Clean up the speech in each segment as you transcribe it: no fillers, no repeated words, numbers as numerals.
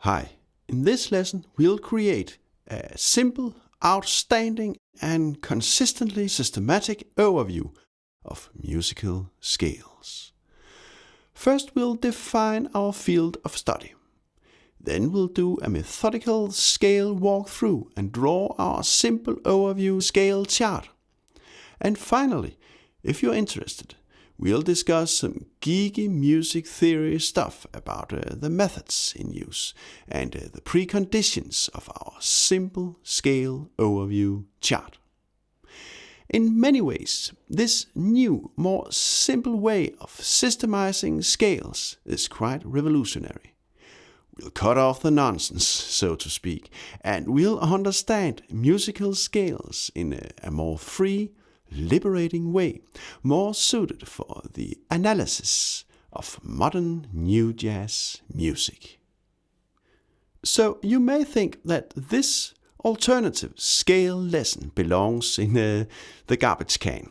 Hi, in this lesson we'll create a simple, outstanding and consistently systematic overview of musical scales. First we'll define our field of study. Then we'll do a methodical scale walkthrough and draw our simple overview scale chart. And finally, if you're interested, we'll discuss some geeky music theory stuff about the methods in use and the preconditions of our simple scale overview chart. In many ways, this new, more simple way of systemizing scales is quite revolutionary. We'll cut off the nonsense, so to speak, and we'll understand musical scales in a more free, liberating way, more suited for the analysis of modern new jazz music. So you may think that this alternative scale lesson belongs in the garbage can,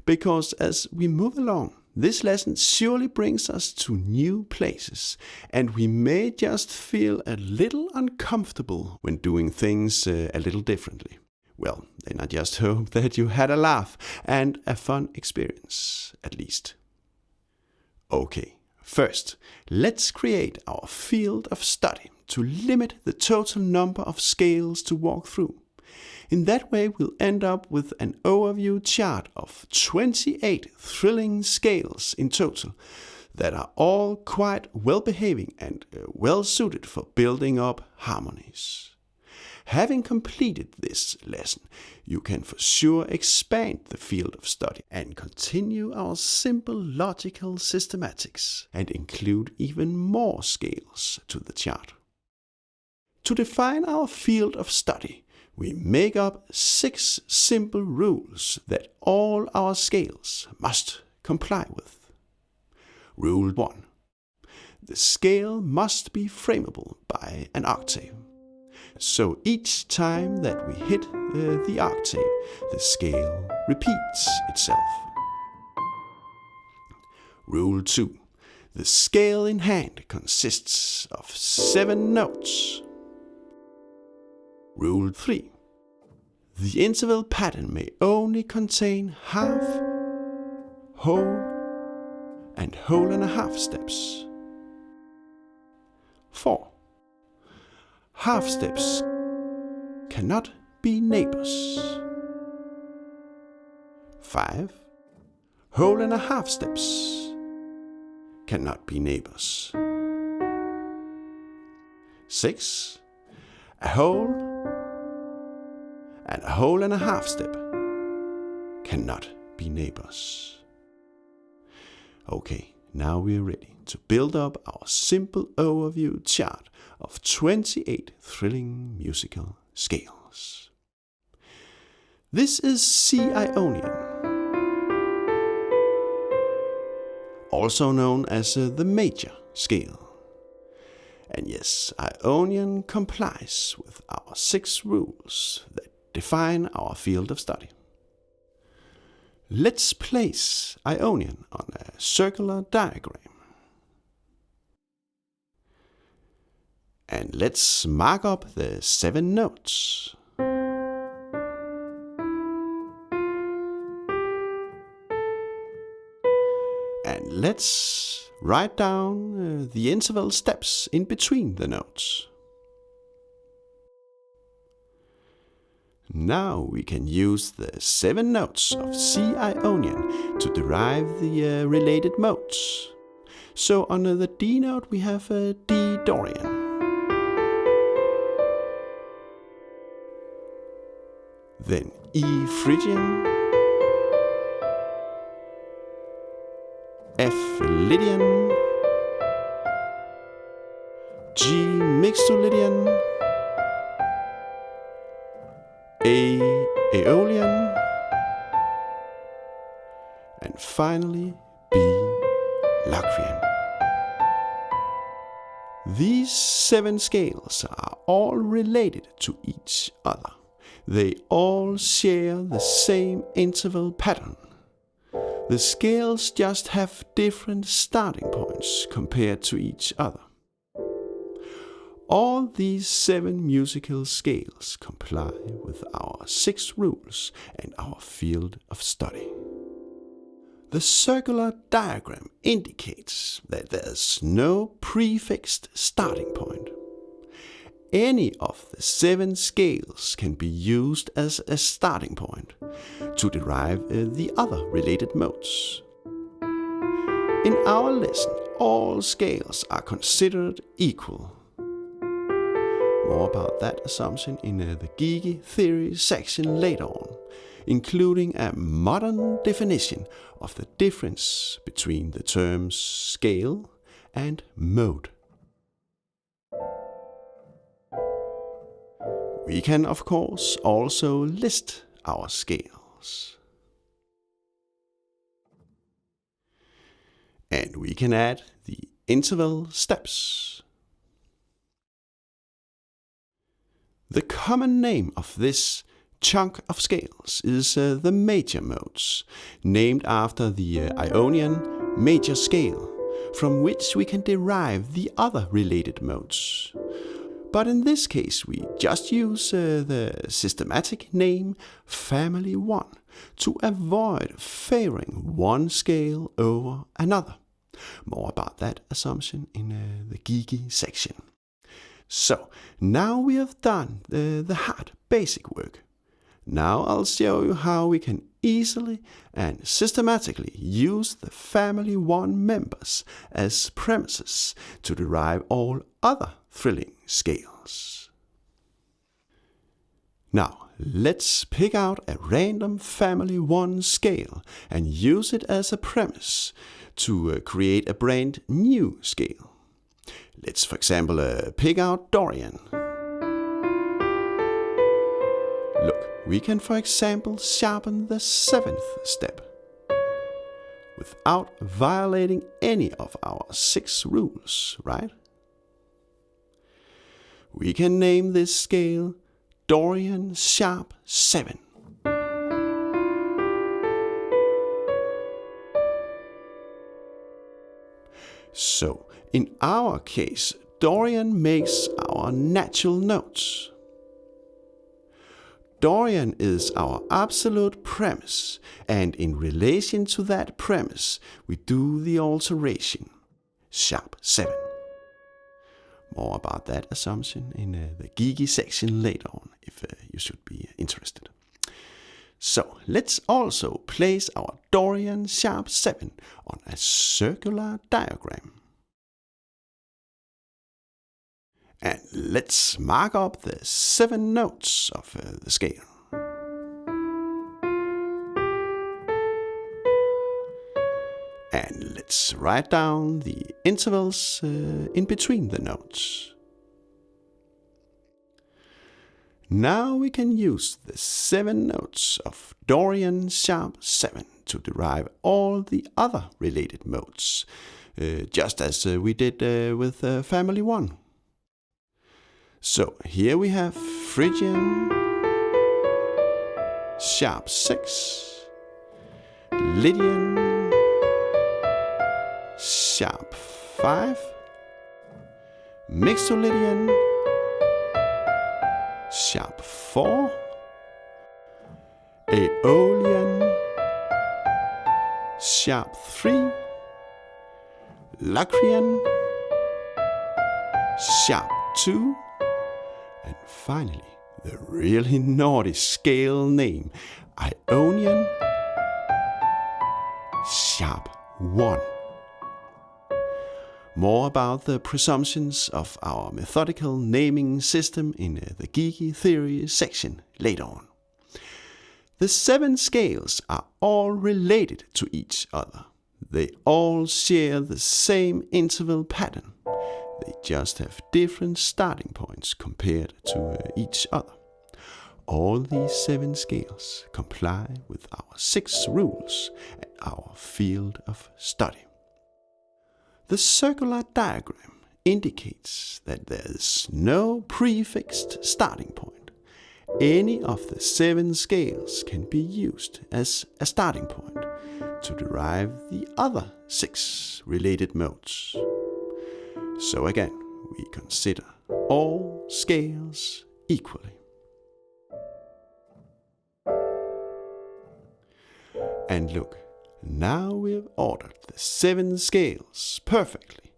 because as we move along, this lesson surely brings us to new places, and we may just feel a little uncomfortable when doing things a little differently. Well, then I just hope that you had a laugh and a fun experience, at least. Okay, first, let's create our field of study to limit the total number of scales to walk through. In that way, we'll end up with an overview chart of 28 thrilling scales in total that are all quite well-behaving and well-suited for building up harmonies. Having completed this lesson, you can for sure expand the field of study and continue our simple logical systematics and include even more scales to the chart. To define our field of study, we make up 6 simple rules that all our scales must comply with. Rule 1. The scale must be frameable by an octave. So each time that we hit the octave, the scale repeats itself. Rule 2. The scale in hand consists of 7 notes. Rule 3. The interval pattern may only contain half, whole, and whole and a half steps. 4. Half steps cannot be neighbors. 5. Whole and a half steps cannot be neighbors. 6. A whole and a whole and a half step cannot be neighbors. Okay, now we're ready to build up our simple overview chart of 28 thrilling musical scales. This is C Ionian, also known as the major scale. And yes, Ionian complies with our 6 rules that define our field of study. Let's place Ionian on a circular diagram. And let's mark up the 7 notes. And let's write down the interval steps in between the notes. Now we can use the 7 notes of C Ionian to derive the related modes. So on the D note we have D Dorian. Then E Phrygian, F Lydian, G Mixolydian, A Aeolian, and finally B Locrian. These 7 scales are all related to each other. They all share the same interval pattern. The scales just have different starting points compared to each other. All these 7 musical scales comply with our 6 rules and our field of study. The circular diagram indicates that there's no prefixed starting point. Any of the 7 scales can be used as a starting point to derive the other related modes. In our lesson, all scales are considered equal. More about that assumption in the geeky theory section later on, including a modern definition of the difference between the terms scale and mode. We can, of course, also list our scales. And we can add the interval steps. The common name of this chunk of scales is the major modes, named after the Ionian major scale, from which we can derive the other related modes. But in this case, we just use the systematic name Family 1 to avoid favoring one scale over another. More about that assumption in the geeky section. So, now we have done the hard basic work. Now I'll show you how we can easily and systematically use the Family 1 members as premises to derive all other thrilling scales. Now, let's pick out a random Family 1 scale and use it as a premise to create a brand new scale. Let's, for example, pick out Dorian. Look, we can, for example, sharpen the 7th step without violating any of our 6 rules, right? We can name this scale Dorian Sharp 7. So, in our case, Dorian makes our natural notes. Dorian is our absolute premise, and in relation to that premise, we do the alteration, sharp 7. More about that assumption in the geeky section later on, if you should be interested. So, let's also place our Dorian sharp 7 on a circular diagram. And let's mark up the 7 notes of the scale. And let's write down the intervals in between the notes. Now we can use the 7 notes of Dorian sharp 7 to derive all the other related modes, just as we did with Family 1. So here we have Phrygian, sharp 6, Lydian, sharp 5, Mixolydian, sharp 4, Aeolian, sharp 3, Locrian, sharp 2, and finally, the really naughty scale name, Ionian, sharp 1. More about the presumptions of our methodical naming system in the geeky theory section later on. The 7 scales are all related to each other. They all share the same interval pattern. They just have different starting points compared to each other. All these 7 scales comply with our 6 rules and our field of study. The circular diagram indicates that there is no prefixed starting point. Any of the 7 scales can be used as a starting point to derive the other 6 related modes. So again, we consider all scales equally. And look, now we've ordered the 7 scales perfectly.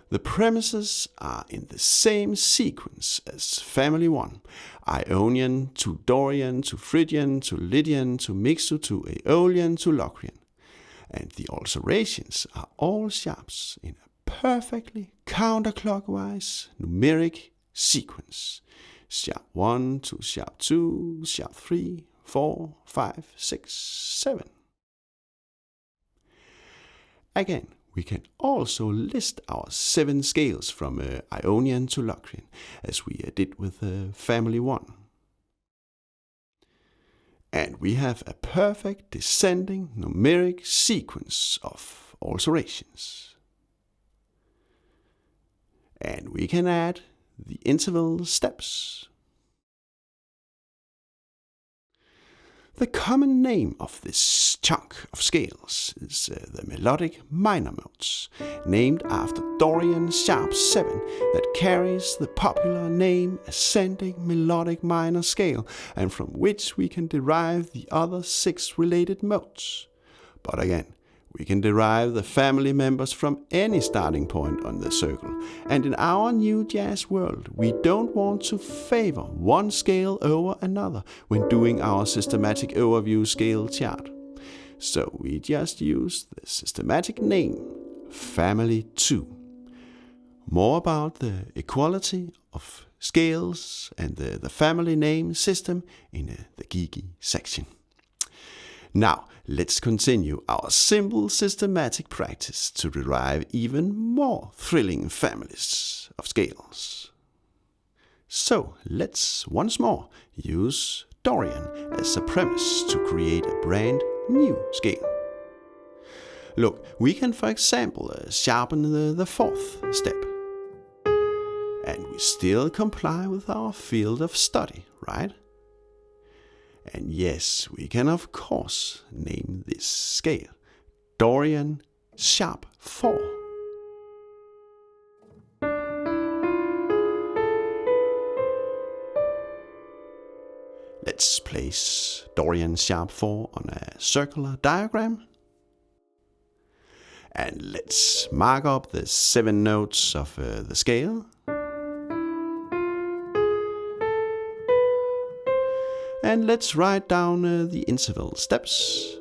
The premises are in the same sequence as family 1. Ionian to Dorian to Phrygian to Lydian to Mixo to Aeolian to Locrian. And the alterations are all sharps in a perfectly counterclockwise numeric sequence. Sharp 1 to sharp 2, sharp 3, 4, 5, 6, 7. Again, we can also list our 7 scales from Ionian to Locrian, as we did with family 1. And we have a perfect descending numeric sequence of alterations. And we can add the interval steps. The common name of this chunk of scales is the melodic minor modes, named after Dorian sharp 7 that carries the popular name ascending melodic minor scale, and from which we can derive the other 6 related modes. But again, we can derive the family members from any starting point on the circle, and in our new jazz world, we don't want to favor one scale over another when doing our systematic overview scale chart. So we just use the systematic name, family 2. More about the equality of scales and the family name system in the geeky section. Now, let's continue our simple systematic practice to derive even more thrilling families of scales. So, let's once more use Dorian as a premise to create a brand new scale. Look, we can for example sharpen the 4th step. And we still comply with our field of study, right? And yes, we can of course name this scale Dorian sharp 4. Let's place Dorian sharp 4 on a circular diagram. And let's mark up the 7 notes of the scale. And let's write down the interval steps.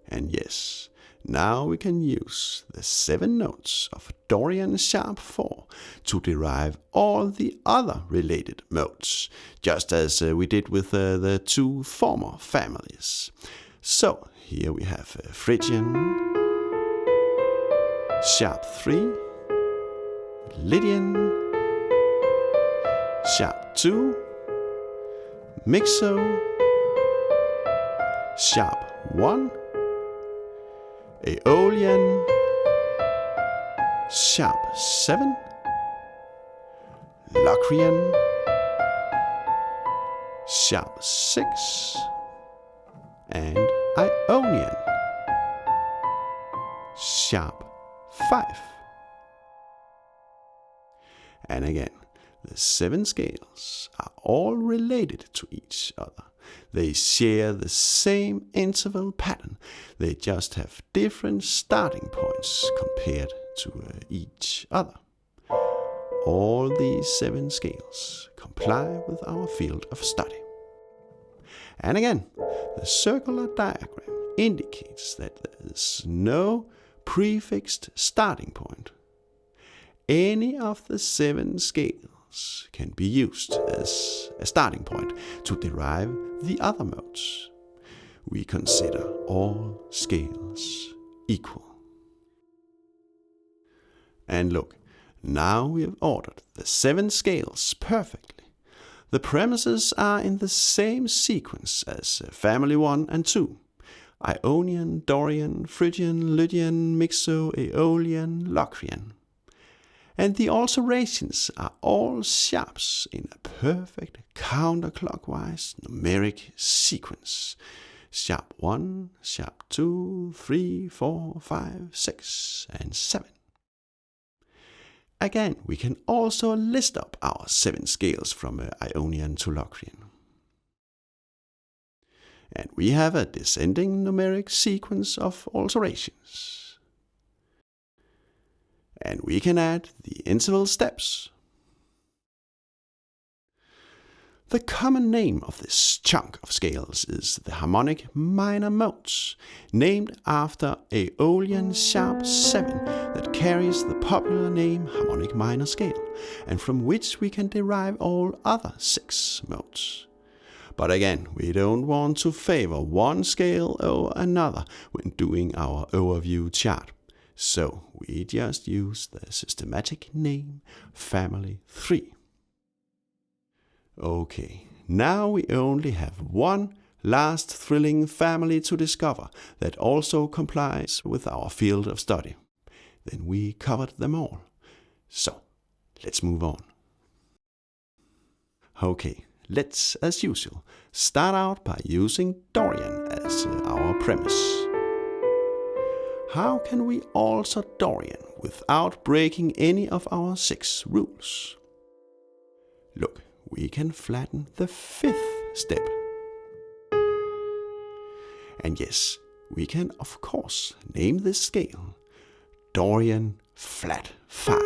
And yes, now we can use the 7 notes of Dorian sharp 4 to derive all the other related modes, just as we did with the 2 former families. So here we have Phrygian, sharp 3, Lydian, sharp 2, Mixo, sharp 1, Aeolian, sharp 7, Locrian, sharp 6, and Ionian, sharp 5. And again, the 7 scales are all related to each other. They share the same interval pattern. They just have different starting points compared to each other. All these 7 scales comply with our field of study. And again, the circular diagram indicates that there is no prefixed starting point. Any of the 7 scales can be used as a starting point to derive the other modes. We consider all scales equal. And look, now we have ordered the 7 scales perfectly. The premises are in the same sequence as family 1 and 2. Ionian, Dorian, Phrygian, Lydian, Mixo, Aeolian, Locrian. And the alterations are all sharps in a perfect counterclockwise numeric sequence. Sharp 1, sharp 2, 3, 4, 5, 6, and 7. again, we can also list up our 7 scales from Ionian to Locrian. And we have a descending numeric sequence of alterations. And we can add the interval steps. The common name of this chunk of scales is the harmonic minor modes, named after Aeolian sharp 7 that carries the popular name harmonic minor scale, and from which we can derive all other 6 modes. But again, we don't want to favor one scale over another when doing our overview chart, so we just use the systematic name family 3. Okay, now we only have one last thrilling family to discover that also complies with our field of study. Then we covered them all. So, let's move on. Okay, let's, as usual, start out by using Dorian as our premise. How can we alter Dorian without breaking any of our 6 rules? Look, we can flatten the 5th step. And yes, we can of course name this scale Dorian flat 5.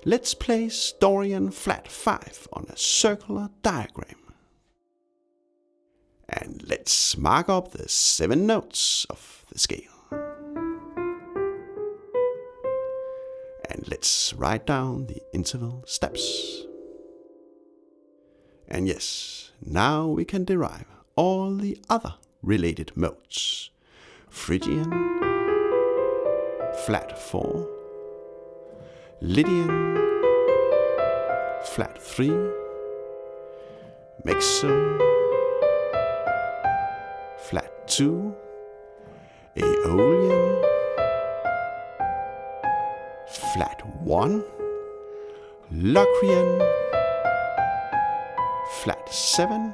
Let's place Dorian flat 5 on a circular diagram. And let's mark up the 7 notes of the scale. And let's write down the interval steps. And yes, now we can derive all the other related modes. Phrygian, flat 4, Lydian, flat 3, Mezzo, flat 2, Aeolian, flat 1, Locrian, flat 7,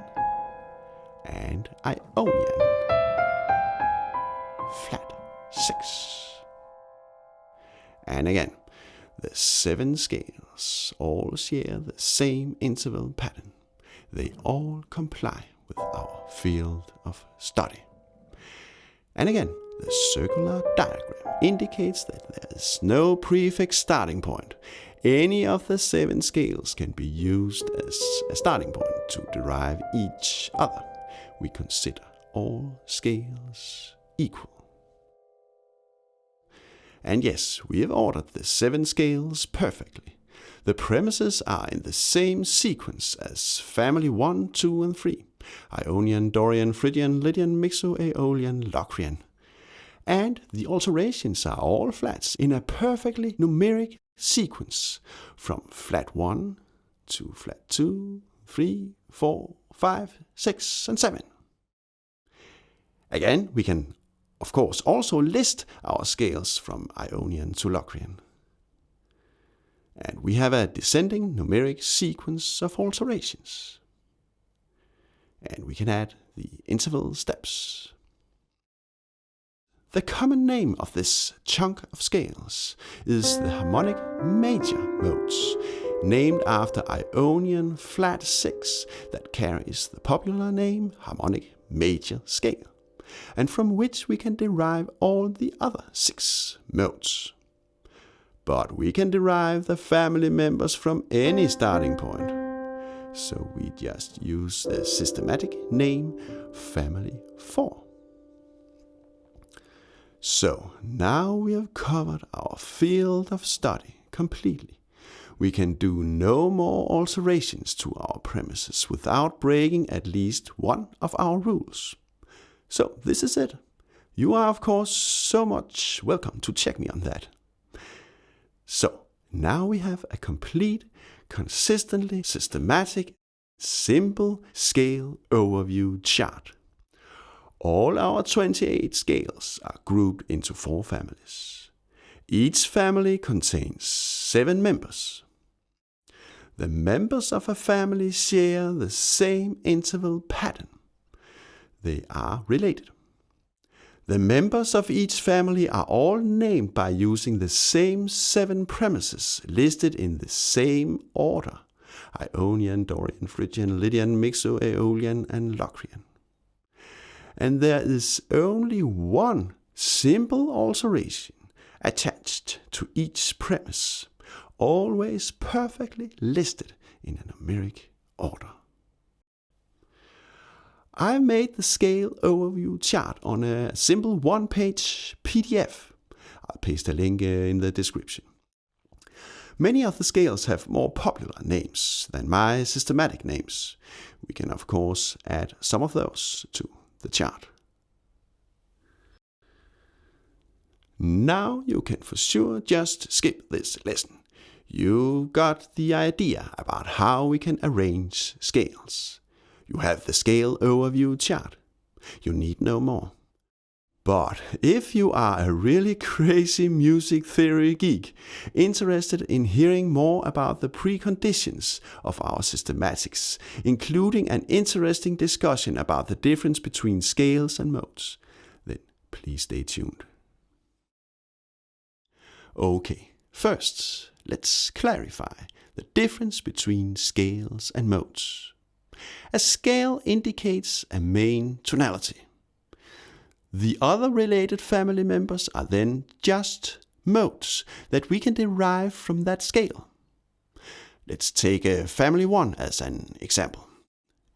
and Ionian, flat 6. And again, the 7 scales all share the same interval pattern. They all comply with our field of study. And again, the circular diagram indicates that there is no prefix starting point. Any of the 7 scales can be used as a starting point to derive each other. We consider all scales equal. And yes, we have ordered the 7 scales perfectly. The premises are in the same sequence as family 1, 2, and 3. Ionian, Dorian, Phrygian, Lydian, Mixo, Aeolian, Locrian. And the alterations are all flats in a perfectly numeric sequence from flat 1 to flat 2, 3, 4, 5, 6, and 7. Again, we can of course also list our scales from Ionian to Locrian. And we have a descending numeric sequence of alterations. And we can add the interval steps. The common name of this chunk of scales is the harmonic major modes, named after Ionian flat 6 that carries the popular name harmonic major scale, and from which we can derive all the other 6 modes. But we can derive the family members from any starting point, so we just use the systematic name family 4. So now we have covered our field of study completely. We can do no more alterations to our premises without breaking at least one of our rules. So this is it. You are of course so much welcome to check me on that. So now we have a complete, consistently systematic, simple scale overview chart. All our 28 scales are grouped into 4 families. Each family contains 7 members. The members of a family share the same interval pattern. They are related, The members of each family are all named by using the same 7 premises listed in the same order: Ionian, Dorian, Phrygian, Lydian, Mixo-Aeolian, and Locrian. And there is only one simple alteration attached to each premise, always perfectly listed in a numeric order. I made the scale overview chart on a simple one-page PDF. I'll paste a link in the description. Many of the scales have more popular names than my systematic names. We can of course add some of those to the chart. Now you can for sure just skip this lesson. You got the idea about how we can arrange scales. You have the scale overview chart. You need no more. But if you are a really crazy music theory geek, interested in hearing more about the preconditions of our systematics, including an interesting discussion about the difference between scales and modes, then please stay tuned. Okay, first, let's clarify the difference between scales and modes. A scale indicates a main tonality. The other related family members are then just modes that we can derive from that scale. Let's take family 1 as an example.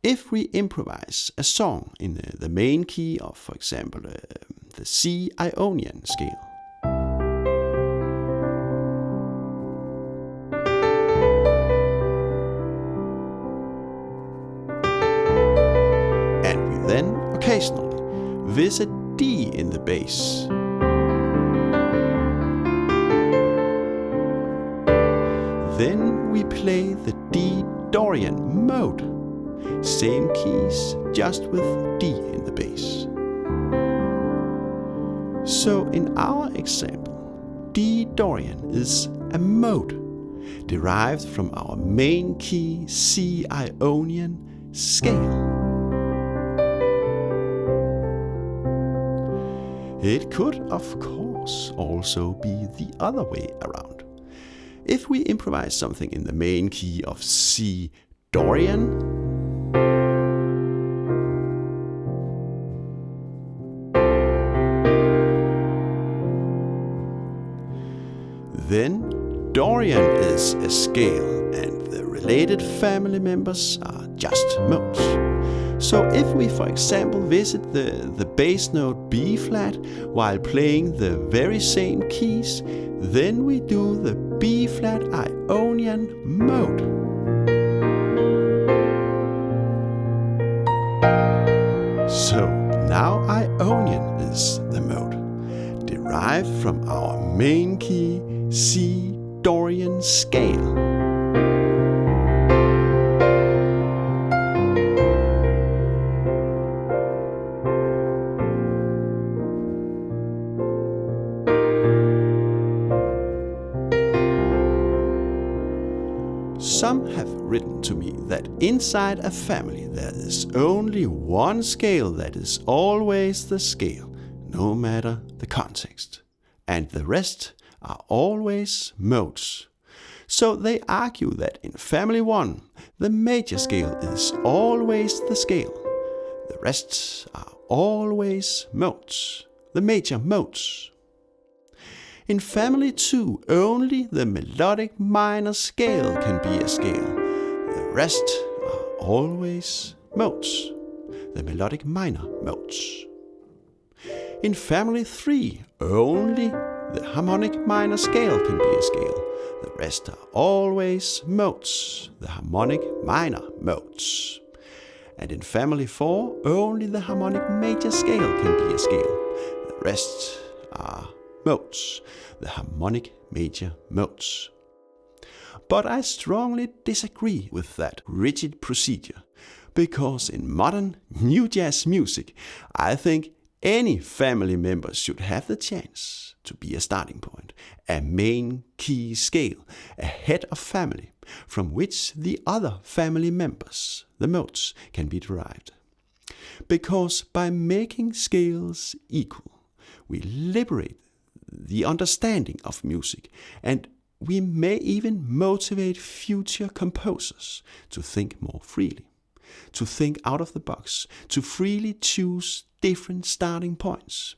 If we improvise a song in the main key of, for example, the C Ionian scale, and we then occasionally visit D in the bass, then we play the D Dorian mode, same keys, just with D in the bass. So in our example, D Dorian is a mode derived from our main key C Ionian scale. It could, of course, also be the other way around. If we improvise something in the main key of C Dorian, then Dorian is a scale and the related family members are just modes. So if we, for example, visit the bass note B flat while playing the very same keys, then we do the B flat Ionian mode. So now Ionian is the mode, derived from our main key C Dorian scale. Some have written to me that inside a family there is only one scale that is always the scale, no matter the context, and the rest are always modes. So they argue that in family 1, the major scale is always the scale. The rest are always modes, the major modes. In family 2, only the melodic minor scale can be a scale. The rest are always modes, the melodic minor modes. In family 3, only the harmonic minor scale can be a scale. The rest are always modes, the harmonic minor modes. And in family 4, only the harmonic major scale can be a scale. The rest are modes, the harmonic major modes. But I strongly disagree with that rigid procedure, because in modern new jazz music, I think any family member should have the chance to be a starting point, a main key scale, a head of family, from which the other family members, the modes, can be derived. Because by making scales equal, we liberate the understanding of music, and we may even motivate future composers to think more freely, to think out of the box, to freely choose different starting points.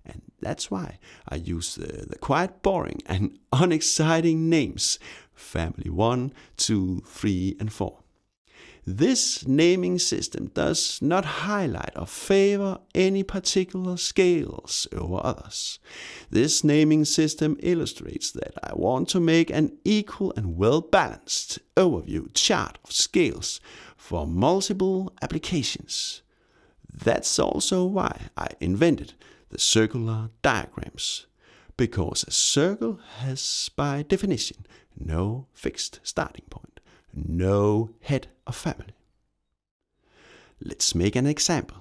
And that's why I use the quite boring and unexciting names Family 1, 2, 3, and 4. This naming system does not highlight or favor any particular scales over others. This naming system illustrates that I want to make an equal and well-balanced overview chart of scales for multiple applications. That's also why I invented the circular diagrams, because a circle has by definition no fixed starting point, no head of family. Let's make an example.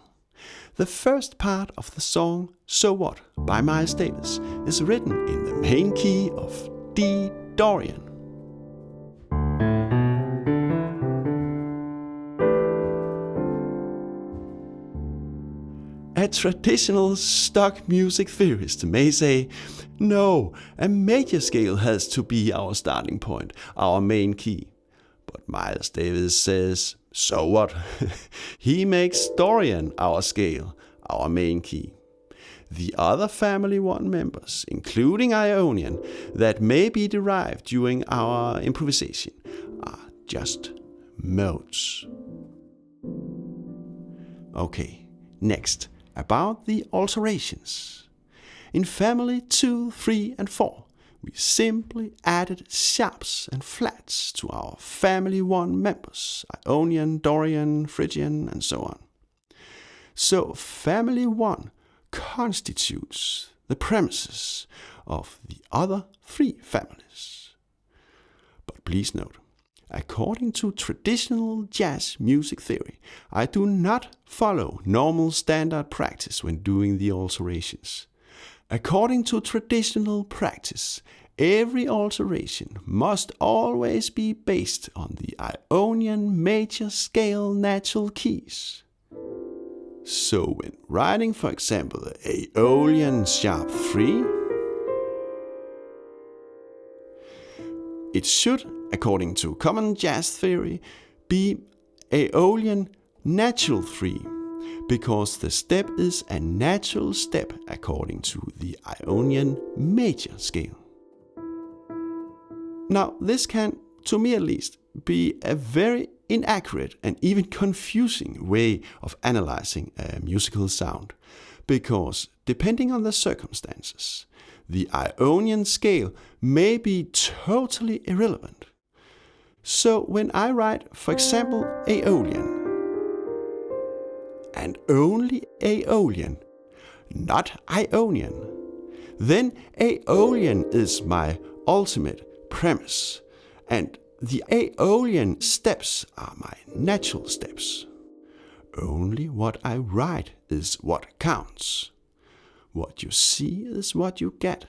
The first part of the song So What by Miles Davis is written in the main key of D Dorian. A traditional stock music theorist may say, no, a major scale has to be our starting point, our main key. But Miles Davis says, so what? He makes Dorian our scale, our main key. The other Family 1 members, including Ionian, that may be derived during our improvisation, are just modes. Okay, next, about the alterations. In Family 2, 3, and 4, we simply added sharps and flats to our Family 1 members, Ionian, Dorian, Phrygian, and so on. So Family 1 constitutes the premises of the other 3 families. But please note, according to traditional jazz music theory, I do not follow normal standard practice when doing the alterations. According to traditional practice, every alteration must always be based on the Ionian major scale natural keys. So when writing, for example, the Aeolian sharp 3, it should, according to common jazz theory, be Aeolian natural 3, because the step is a natural step according to the Ionian major scale. Now, this can, to me at least, be a very inaccurate and even confusing way of analyzing a musical sound, because depending on the circumstances, the Ionian scale may be totally irrelevant. So when I write, for example, Aeolian, and only Aeolian, not Ionian, then Aeolian is my ultimate premise, and the Aeolian steps are my natural steps. Only what I write is what counts. What you see is what you get.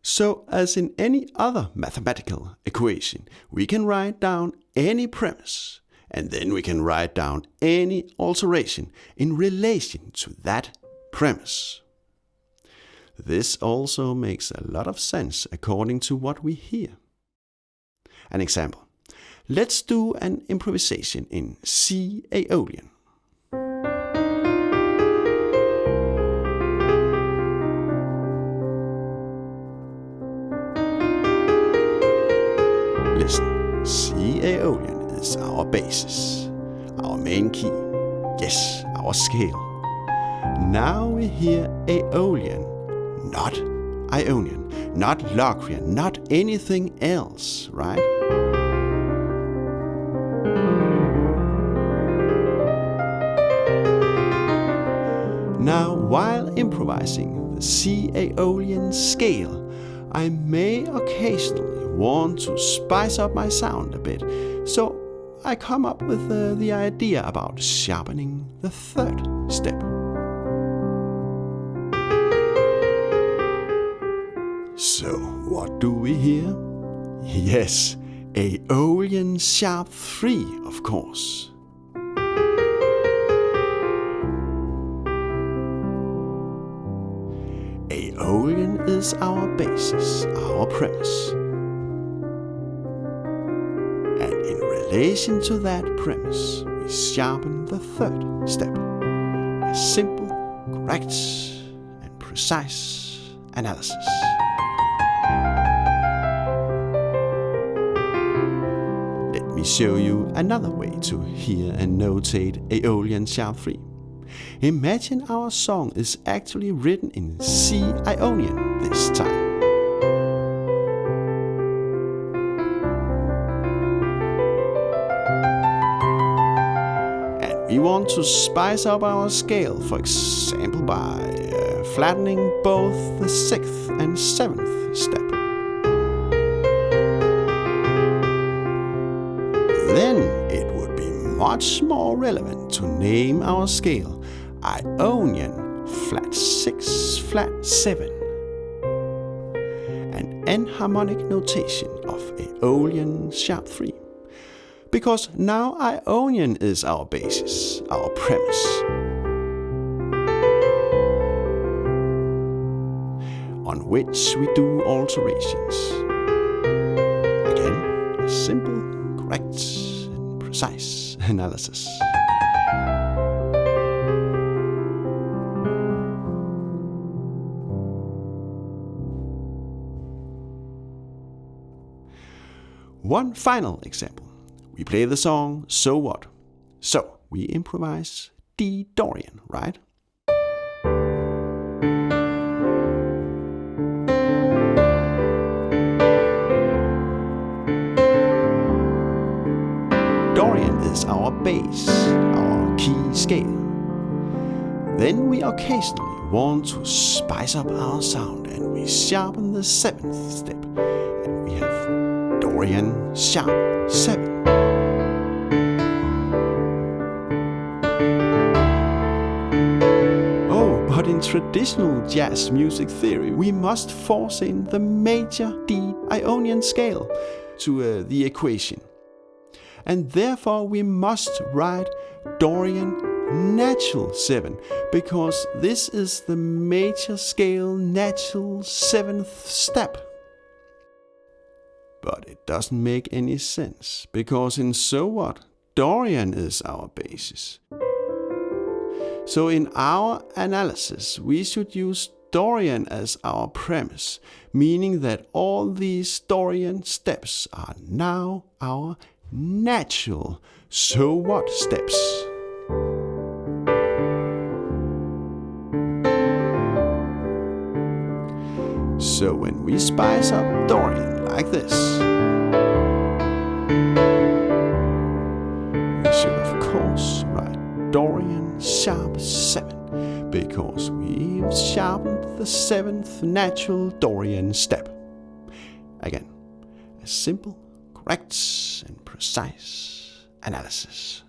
So, as in any other mathematical equation, we can write down any premise, and then we can write down any alteration in relation to that premise. This also makes a lot of sense according to what we hear. An example. Let's do an improvisation in C Aeolian. Listen, C Aeolian is our basis, our main key, yes, our scale. Now we hear Aeolian, not Ionian, not Locrian, not anything else, right? Now, while improvising the C Aeolian scale, I may occasionally want to spice up my sound a bit, so I come up with the idea about sharpening the third step. So, what do we hear? Yes, Aeolian sharp 3, of course. Aeolian is our basis, our premise. And in relation to that premise, we sharpen the third step, a simple, correct, and precise analysis. Let me show you another way to hear and notate Aeolian sharp 3. Imagine our song is actually written in C Ionian this time. And we want to spice up our scale, for example by flattening both the 6th and 7th step. Then it would be much more relevant to name our scale Ionian flat 6 flat 7, an enharmonic notation of Aeolian sharp 3, because now Ionian is our basis, our premise, on which we do alterations. Again, a simple, correct, and precise analysis. One final example. We play the song So What? So we improvise D Dorian, right? Dorian is our bass, our key scale. Then we occasionally want to spice up our sound and we sharpen the 7th step and we have Dorian sharp 7. Oh, but in traditional jazz music theory, we must force in the major D Ionian scale to the equation. And therefore we must write Dorian natural 7, because this is the major scale natural 7th step. But it doesn't make any sense, because in So What, Dorian is our basis. So in our analysis, we should use Dorian as our premise, meaning that all these Dorian steps are now our natural So What steps. So when we spice up Dorian like this, we should of course write Dorian sharp 7, because we've sharpened the 7th natural Dorian step. Again, a simple, correct and precise analysis.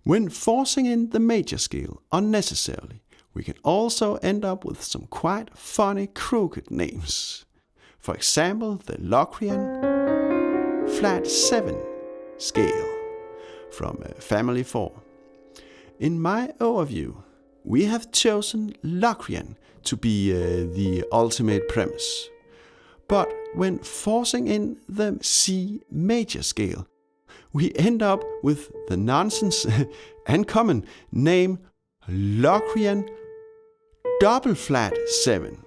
When forcing in the major scale unnecessarily, we can also end up with some quite funny crooked names. For example, the Locrian flat 7 scale from Family 4. In my overview, we have chosen Locrian to be the ultimate premise. But when forcing in the C major scale, we end up with the nonsense and common name Locrian double flat 7,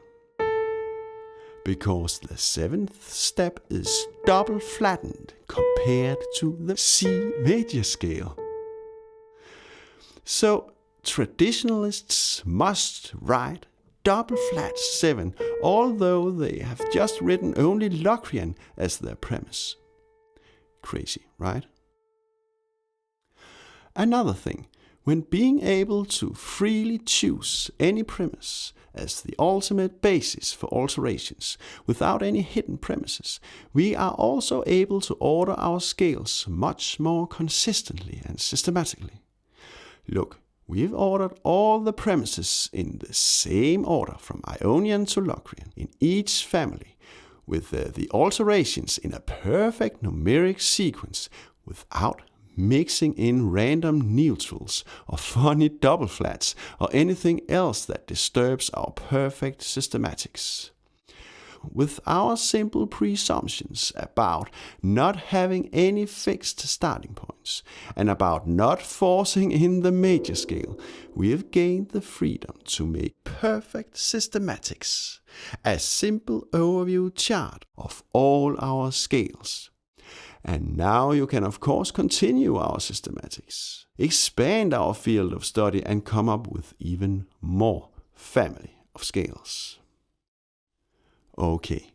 because the 7th step is double flattened compared to the C major scale. So traditionalists must write double flat 7, although they have just written only Locrian as their premise. Crazy, right? Another thing, when being able to freely choose any premise as the ultimate basis for alterations without any hidden premises, we are also able to order our scales much more consistently and systematically. Look, we've ordered all the premises in the same order from Ionian to Locrian in each family, with the alterations in a perfect numeric sequence without mixing in random neutrals or funny double flats or anything else that disturbs our perfect systematics. With our simple presumptions about not having any fixed starting points and about not forcing in the major scale, we have gained the freedom to make perfect systematics, a simple overview chart of all our scales. And now you can of course continue our systematics, expand our field of study and come up with even more family of scales. Okay,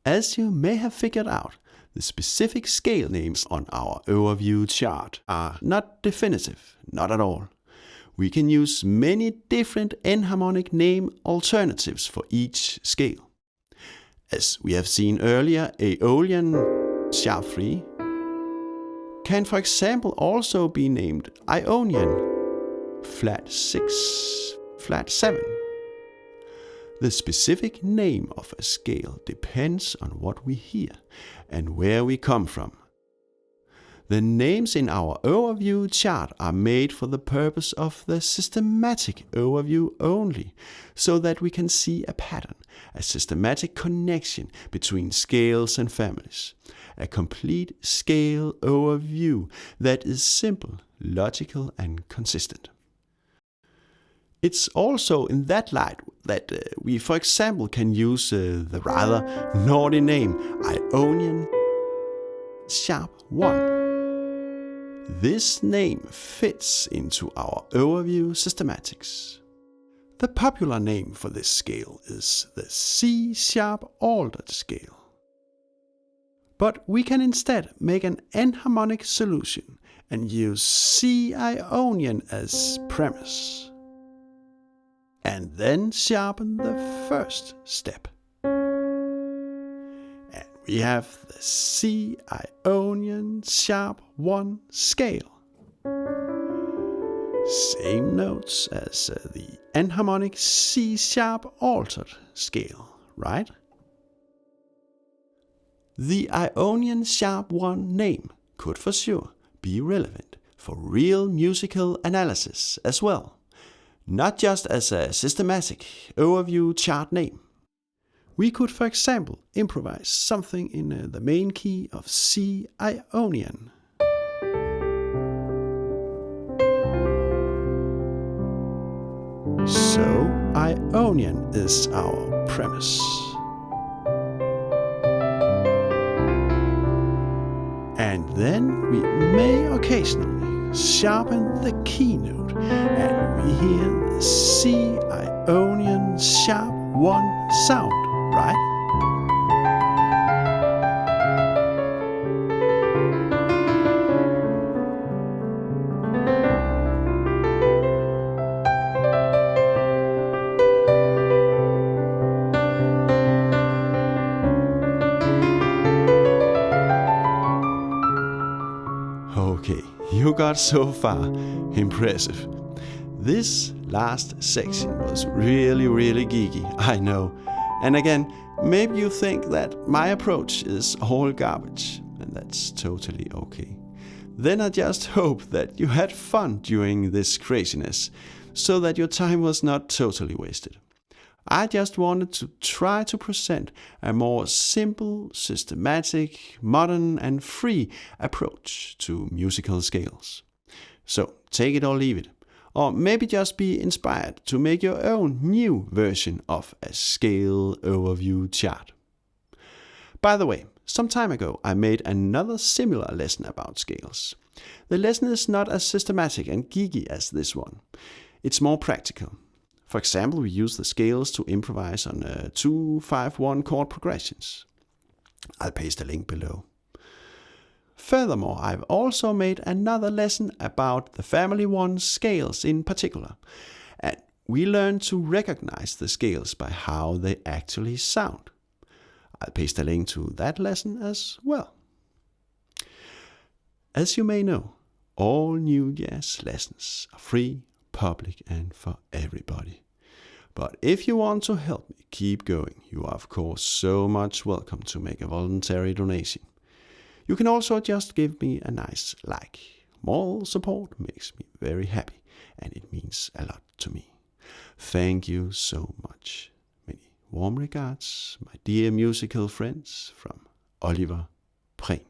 as you may have figured out, the specific scale names on our overview chart are not definitive, not at all. We can use many different enharmonic name alternatives for each scale. As we have seen earlier, Aeolian sharp 3 can for example also be named Ionian flat 6, flat 7. The specific name of a scale depends on what we hear and where we come from. The names in our overview chart are made for the purpose of the systematic overview only, so that we can see a pattern, a systematic connection between scales and families, a complete scale overview that is simple, logical, and consistent. It's also in that light that we, for example, can use the rather naughty name Ionian sharp 1. This name fits into our overview systematics. The popular name for this scale is the C sharp altered scale. But we can instead make an enharmonic solution and use C Ionian as premise, and then sharpen the first step. And we have the C Ionian sharp 1 scale. Same notes as the enharmonic C sharp altered scale, right? The Ionian sharp 1 name could for sure be relevant for real musical analysis as well, not just as a systematic overview chart name. We could, for example, improvise something in the main key of C Ionian. So Ionian is our premise. And then we may occasionally sharpen the keynote and we hear the C Ionian sharp 1 sound, right? Okay, you got so far. Impressive. This last section was really geeky, I know. And again, maybe you think that my approach is all garbage, and that's totally okay. Then I just hope that you had fun during this craziness, so that your time was not totally wasted. I just wanted to try to present a more simple, systematic, modern and free approach to musical scales. So take it or leave it, or maybe just be inspired to make your own new version of a scale overview chart. By the way, some time ago I made another similar lesson about scales. The lesson is not as systematic and geeky as this one. It's more practical. For example, we use the scales to improvise on 2-5-1 chord progressions. I'll paste a link below. Furthermore, I've also made another lesson about the family 1 scales in particular, and we learn to recognize the scales by how they actually sound. I'll paste a link to that lesson as well. As you may know, all New Jazz lessons are free, public and for everybody. But if you want to help me keep going, you are of course so much welcome to make a voluntary donation. You can also just give me a nice like. small support makes me very happy, and it means a lot to me. Thank you so much. Many warm regards, my dear musical friends, from Oliver Prehn.